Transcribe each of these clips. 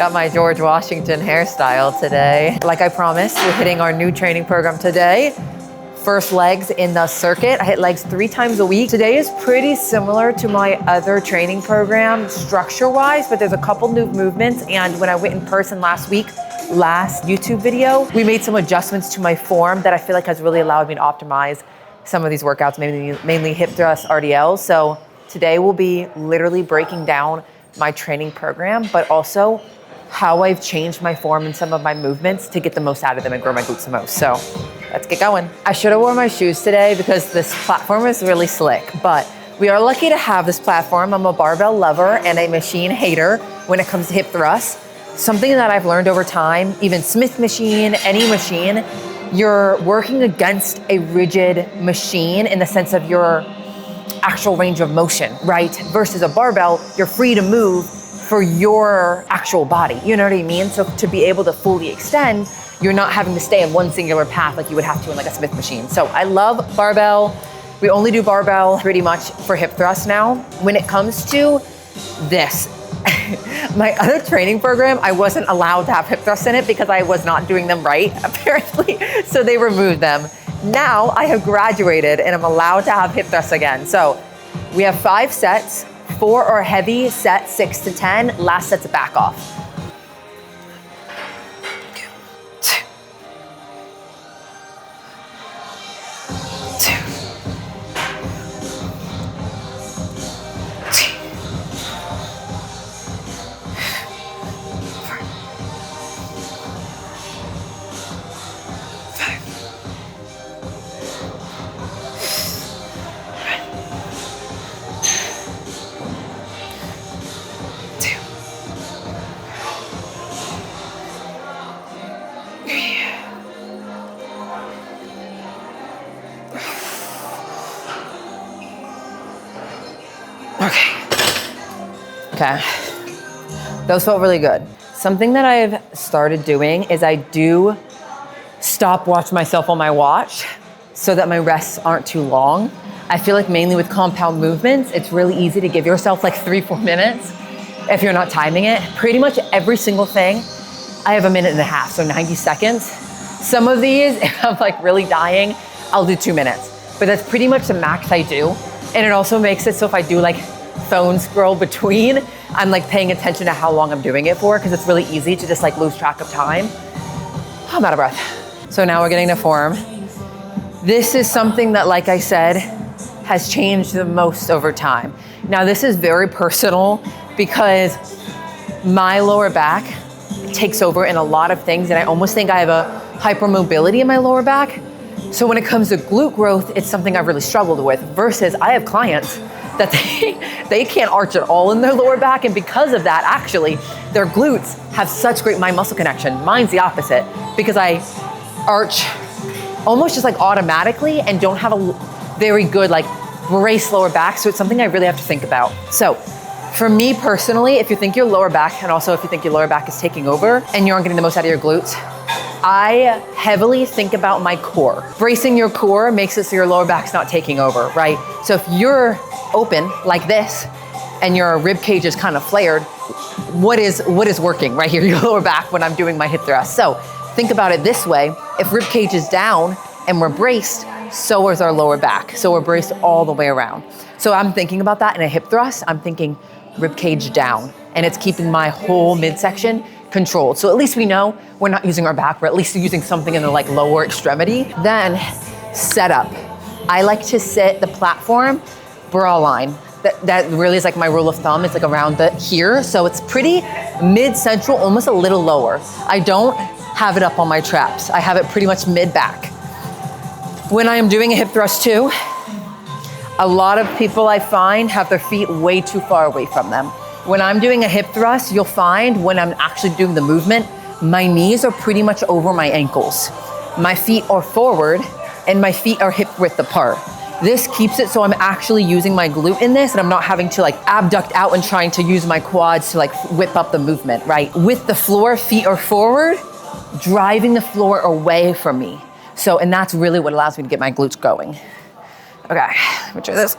Got my George Washington hairstyle today. Like I promised, we're hitting our new training program today. First legs in the circuit. I hit legs 3 times a week. Today is pretty similar to my other training program structure-wise, but there's a couple new movements. And when I went in person last week, last YouTube video, we made some adjustments to my form that I feel like has really allowed me to optimize some of these workouts, mainly hip thrust RDLs. So today we'll be literally breaking down my training program, but also how I've changed my form and some of my movements to get the most out of them and grow my glutes the most. So let's get going. I should have worn my shoes today because this platform is really slick, but we are lucky to have this platform. I'm a barbell lover and a machine hater when it comes to hip thrust. Something that I've learned over time, even Smith machine, any machine, you're working against a rigid machine in the sense of your actual range of motion, right? Versus a barbell, you're free to move for your actual body. You know what I mean? So to be able to fully extend, you're not having to stay in one singular path like you would have to in like a Smith machine. So I love barbell. We only do barbell pretty much for hip thrust now. When it comes to this, my other training program, I wasn't allowed to have hip thrusts in it because I was not doing them right, apparently. So they removed them. Now I have graduated and I'm allowed to have hip thrusts again. So we have 5 sets. 4 are heavy, set 6 to 10, last set's a back off. Okay, those felt really good. Something that I've started doing is I do stopwatch myself on my watch so that my rests aren't too long. I feel like mainly with compound movements, it's really easy to give yourself like 3-4 minutes if you're not timing it. Pretty much every single thing, I have 1.5 minutes, so 90 seconds. Some of these, if I'm like really dying, I'll do 2 minutes, but that's pretty much the max I do. And it also makes it so if I do like phone scroll between, I'm like paying attention to how long I'm doing it for because it's really easy to just like lose track of time. I'm out of breath. So now we're getting to form. This is something that, like I said, has changed the most over time. Now this is very personal because my lower back takes over in a lot of things and I almost think I have a hypermobility in my lower back. So when it comes to glute growth, it's something I've really struggled with versus I have clients that they can't arch at all in their lower back. And because of that, actually, their glutes have such great mind-muscle connection. Mine's the opposite because I arch almost just like automatically and don't have a very good like brace lower back. So it's something I really have to think about. So for me personally, if you think your lower back, and also if you think your lower back is taking over and you aren't getting the most out of your glutes, I heavily think about my core. Bracing your core makes it so your lower back's not taking over, right? So if you're open like this and your rib cage is kind of flared, what is working right here? Your lower back when I'm doing my hip thrust. So think about it this way. If rib cage is down and we're braced, so is our lower back. So we're braced all the way around. So I'm thinking about that in a hip thrust. I'm thinking rib cage down and it's keeping my whole midsection controlled. So at least we know we're not using our back, we're at least using something in the like lower extremity. Then setup. I like to sit the platform bra line. That really is like my rule of thumb. It's like around here. So it's pretty mid-central, almost a little lower. I don't have it up on my traps. I have it pretty much mid-back. When I am doing a hip thrust too, a lot of people I find have their feet way too far away from them. When I'm doing a hip thrust, you'll find when I'm actually doing the movement, my knees are pretty much over my ankles. My feet are forward and my feet are hip width apart. This keeps it so I'm actually using my glute in this and I'm not having to like abduct out and trying to use my quads to like whip up the movement, right? With the floor, feet are forward, driving the floor away from me. So, and that's really what allows me to get my glutes going. Okay, let me try this.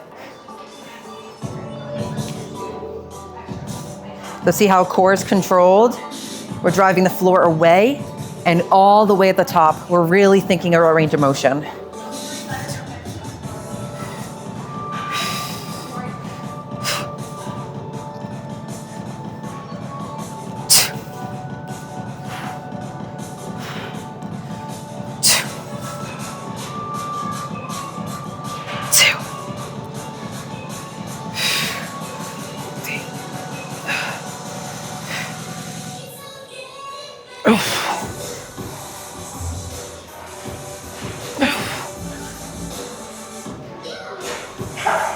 Let's see how core is controlled. We're driving the floor away, and all the way at the top, we're really thinking of our range of motion.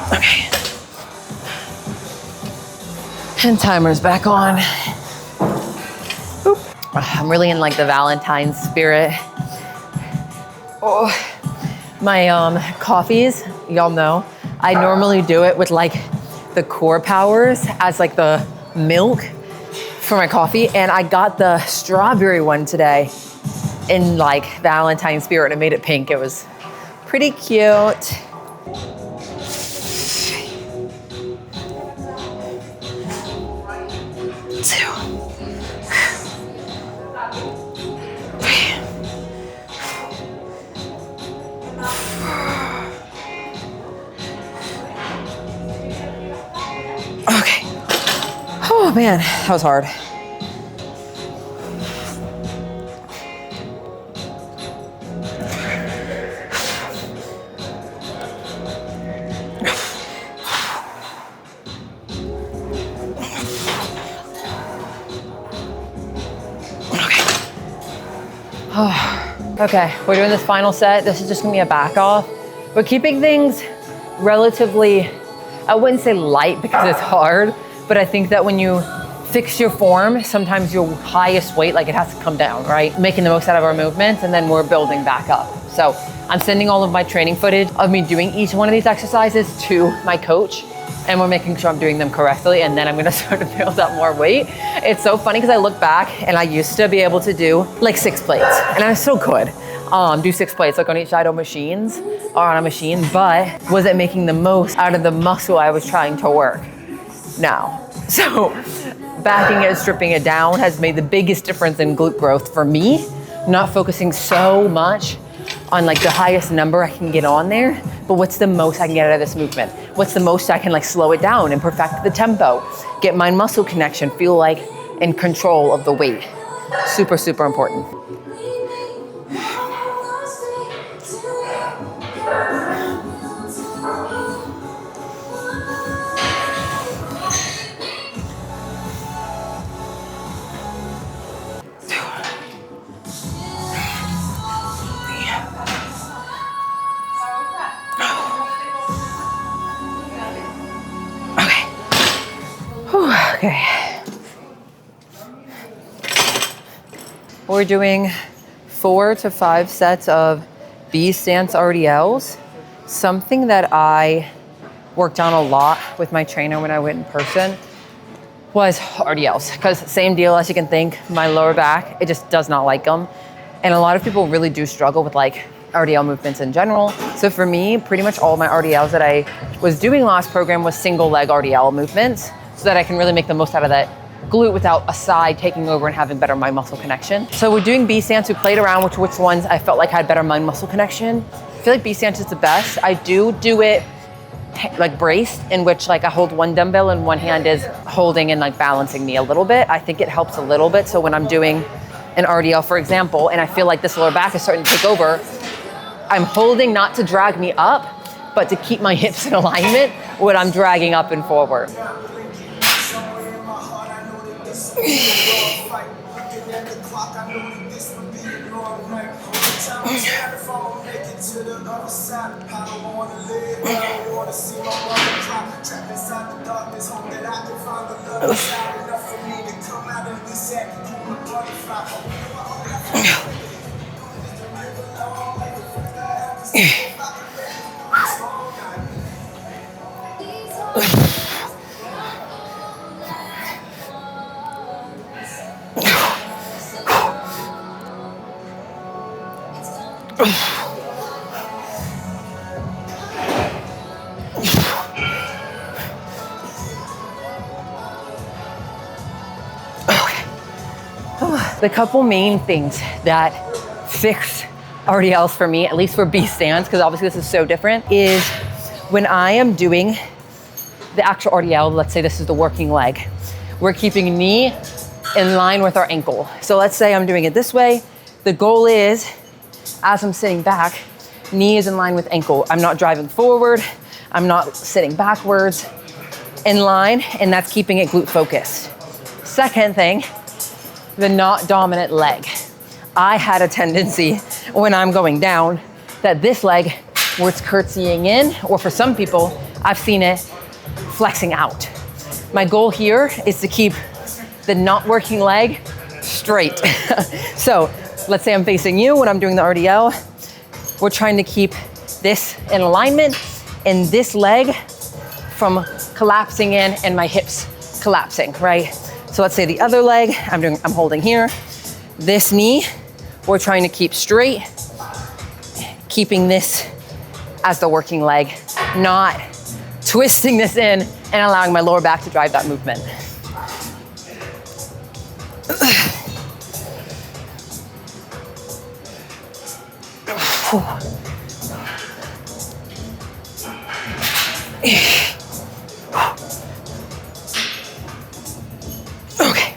Okay. And timer's back on. Oop. I'm really in like the Valentine's spirit. Oh, my coffees, y'all know, I normally do it with like the Core Powers as like the milk for my coffee, and I got the strawberry one today in like Valentine's spirit and made it pink. It was pretty cute. Okay. Oh man, that was hard. Okay, we're doing this final set. This is just gonna be a back off. We're keeping things relatively, I wouldn't say light because it's hard, but I think that when you fix your form, sometimes your highest weight, like it has to come down, right? Making the most out of our movements, and then we're building back up. So I'm sending all of my training footage of me doing each one of these exercises to my coach, and we're making sure I'm doing them correctly, and then I'm gonna start to build up more weight. It's so funny because I look back and I used to be able to do like 6 plates, and I still could do 6 plates like on each side of machines or on a machine, but was it making the most out of the muscle I was trying to work? No. So backing it, stripping it down has made the biggest difference in glute growth for me, not focusing so much on like the highest number I can get on there, but what's the most I can get out of this movement? What's the most I can like slow it down and perfect the tempo, get mind muscle connection, feel like in control of the weight. Super, super important. Okay. We're doing 4 to 5 sets of B stance RDLs. Something that I worked on a lot with my trainer when I went in person was RDLs, because same deal as you can think, my lower back, it just does not like them. And a lot of people really do struggle with like RDL movements in general. So for me, pretty much all of my RDLs that I was doing last program was single leg RDL movements, so that I can really make the most out of that glute without a side taking over and having better mind muscle connection. So we're doing B stance. We played around with which ones I felt like had better mind muscle connection. I feel like B stance is the best. I do it like braced, in which like I hold one dumbbell and one hand is holding and like balancing me a little bit. I think it helps a little bit. So when I'm doing an RDL, for example, and I feel like this lower back is starting to take over, I'm holding not to drag me up, but to keep my hips in alignment when I'm dragging up and forward. The couple main things that fix RDLs for me, at least for B stands, because obviously this is so different, is when I am doing the actual RDL, let's say this is the working leg, we're keeping knee in line with our ankle. So let's say I'm doing it this way. The goal is, as I'm sitting back, knee is in line with ankle. I'm not driving forward. I'm not sitting backwards, in line, and that's keeping it glute focused. Second thing, the not dominant leg. I had a tendency when I'm going down that this leg, where it's curtsying in, or for some people, I've seen it flexing out. My goal here is to keep the not working leg straight. So let's say I'm facing you when I'm doing the RDL. We're trying to keep this in alignment and this leg from collapsing in and my hips collapsing, right? So let's say the other leg, I'm holding here. This knee, we're trying to keep straight, keeping this as the working leg, not twisting this in and allowing my lower back to drive that movement. Okay.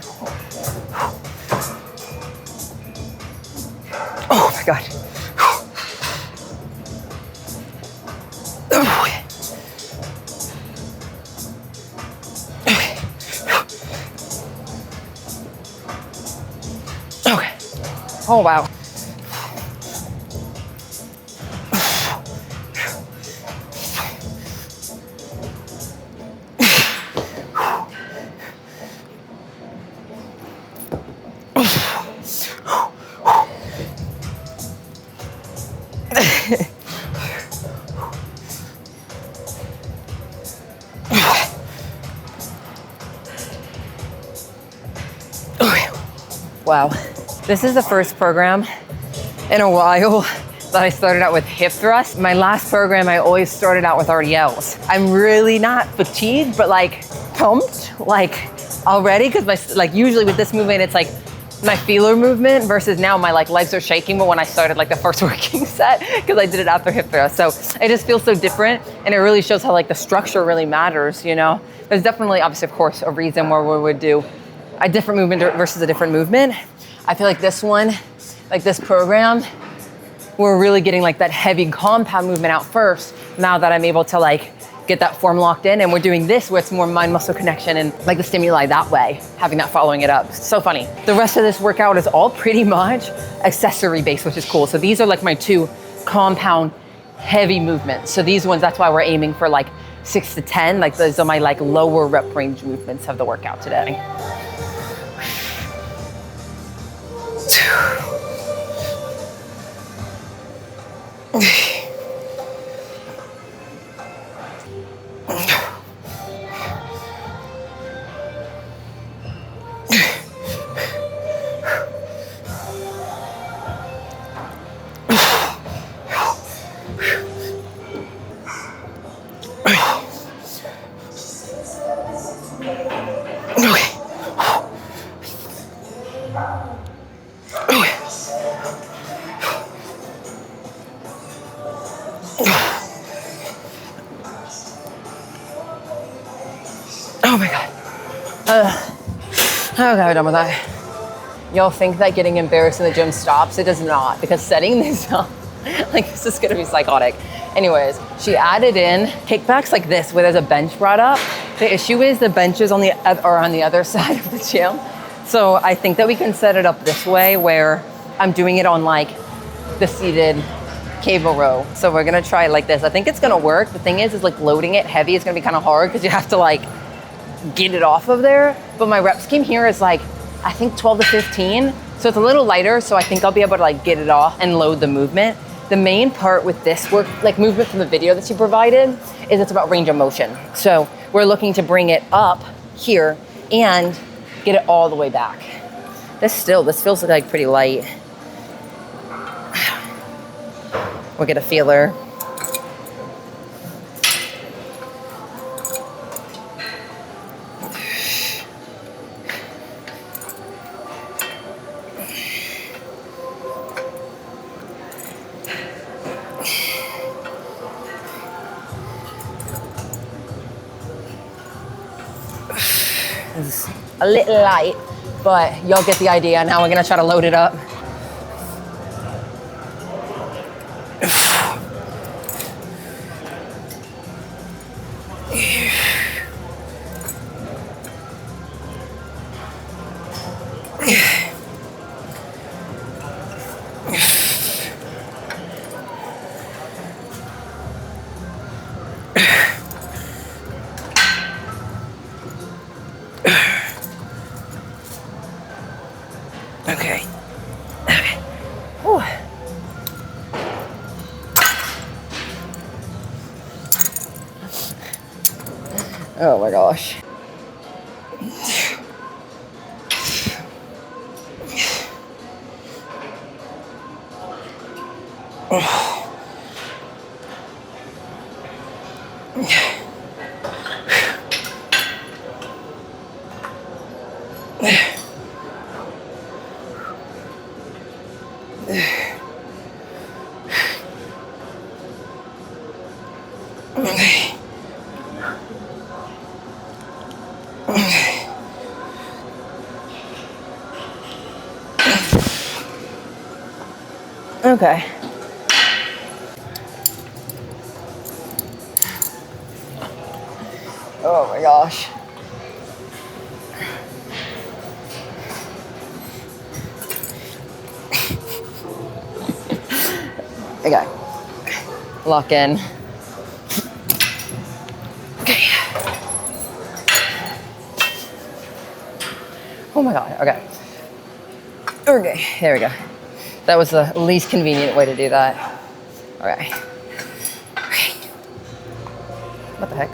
Oh my God. Okay. Okay. Oh wow. Wow. This is the first program in a while that I started out with hip thrust. My last program, I always started out with RDLs. I'm really not fatigued, but like pumped, like already, because usually with this movement, it's like my feeler movement versus now my legs are shaking, but when I started the first working set, because I did it after hip thrust. So it just feels so different, and it really shows how the structure really matters, you know? There's definitely, obviously, of course, a reason where we would do a different movement versus a different movement. I feel like this one, this program, we're really getting that heavy compound movement out first, now that I'm able to get that form locked in, and we're doing this where it's more mind-muscle connection and the stimuli that way, having that following it up. It's so funny. The rest of this workout is all pretty much accessory based, which is cool. So these are my two compound heavy movements. So these ones, that's why we're aiming for 6 to 10. Those are my lower rep range movements of the workout today. Oh my God. Okay, we're done with that. Y'all think that getting embarrassed in the gym stops? It does not, because setting this up, this is gonna be psychotic. Anyways, she added in kickbacks like this, where there's a bench brought up. The issue is the benches are on the other side of the gym. So I think that we can set it up this way, where I'm doing it on the seated cable row. So we're gonna try it like this. I think it's gonna work. The thing is loading it heavy is gonna be kind of hard, because you have to get it off of there. But my rep scheme here is I think 12 to 15. So it's a little lighter, so I think I'll be able to get it off and load the movement. The main part with this work, movement from the video that you provided, is it's about range of motion. So we're looking to bring it up here and get it all the way back. This feels pretty light. We'll get a feeler. a little light, but you'll get the idea. Now we're gonna try to load it up. Okay. Okay. Whew. Oh my gosh. Okay. Oh my gosh. Okay. Lock in. Okay. Oh my God. Okay. Okay. There we go. That was the least convenient way to do that. Okay. Okay. What the heck?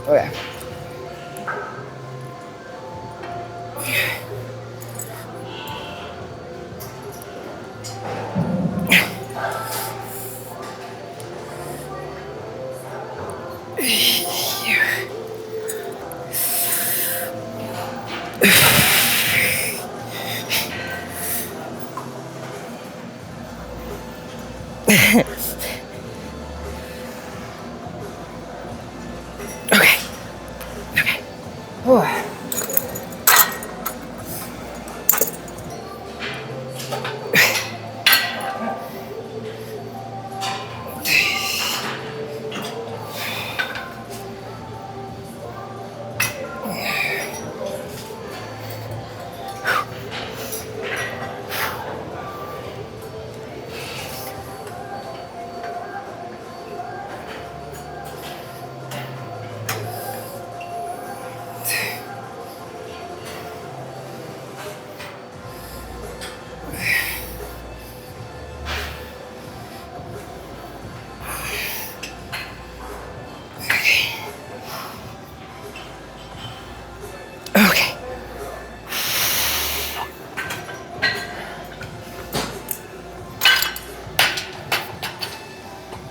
Okay. Okay. Okay. Whew.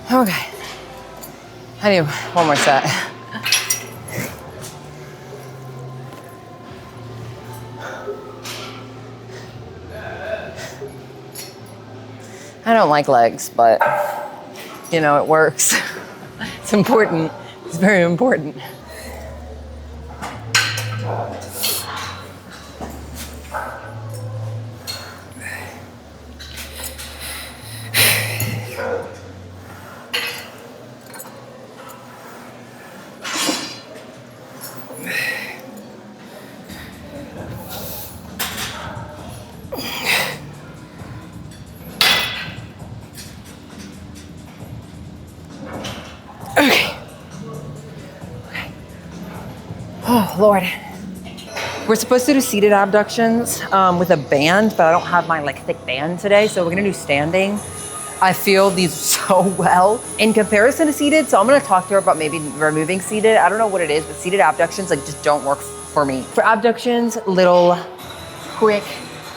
Okay. I need one more set. I don't like legs, but you know, it works. It's important. It's very important. Oh, Lord. We're supposed to do seated abductions with a band, but I don't have my like thick band today, so we're gonna do standing. I feel these so well in comparison to seated, so I'm gonna talk to her about maybe removing seated. I don't know what it is, but seated abductions like just don't work for me. For abductions, little quick,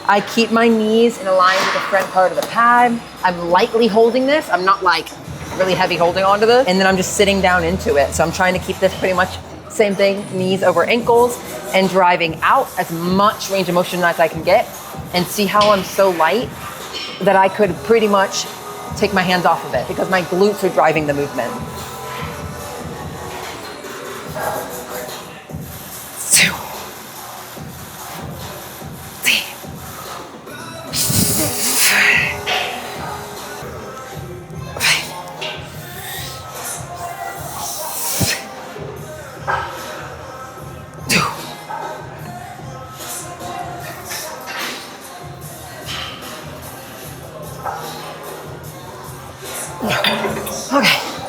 I keep my knees in a line with the front part of the pad. I'm lightly holding this. I'm not like really heavy holding onto this, and then I'm just sitting down into it. So I'm trying to keep this pretty much same thing, knees over ankles, and driving out as much range of motion as I can get, and see how I'm so light that I could pretty much take my hands off of it because my glutes are driving the movement. 2,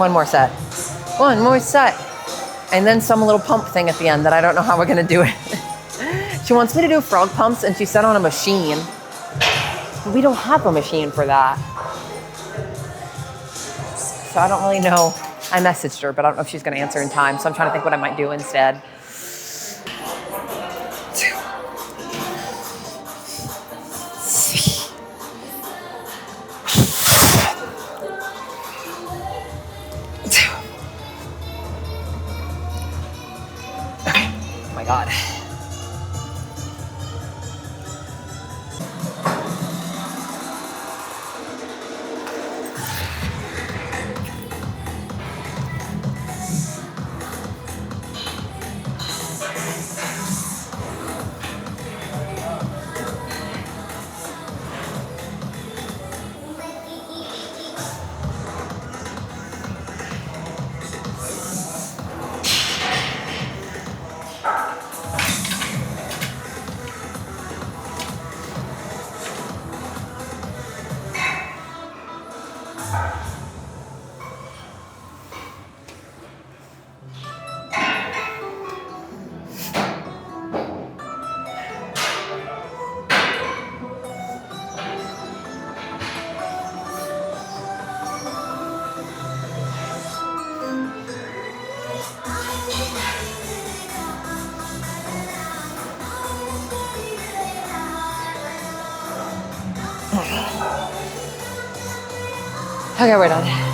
One more set. One more set. And then some little pump thing at the end that I don't know how we're gonna do it. She wants me to do frog pumps and she said on a machine. But we don't have a machine for that. So I don't really know. I messaged her, but I don't know if she's gonna answer in time. So I'm trying to think what I might do instead. Oh my God. Okay, we're done.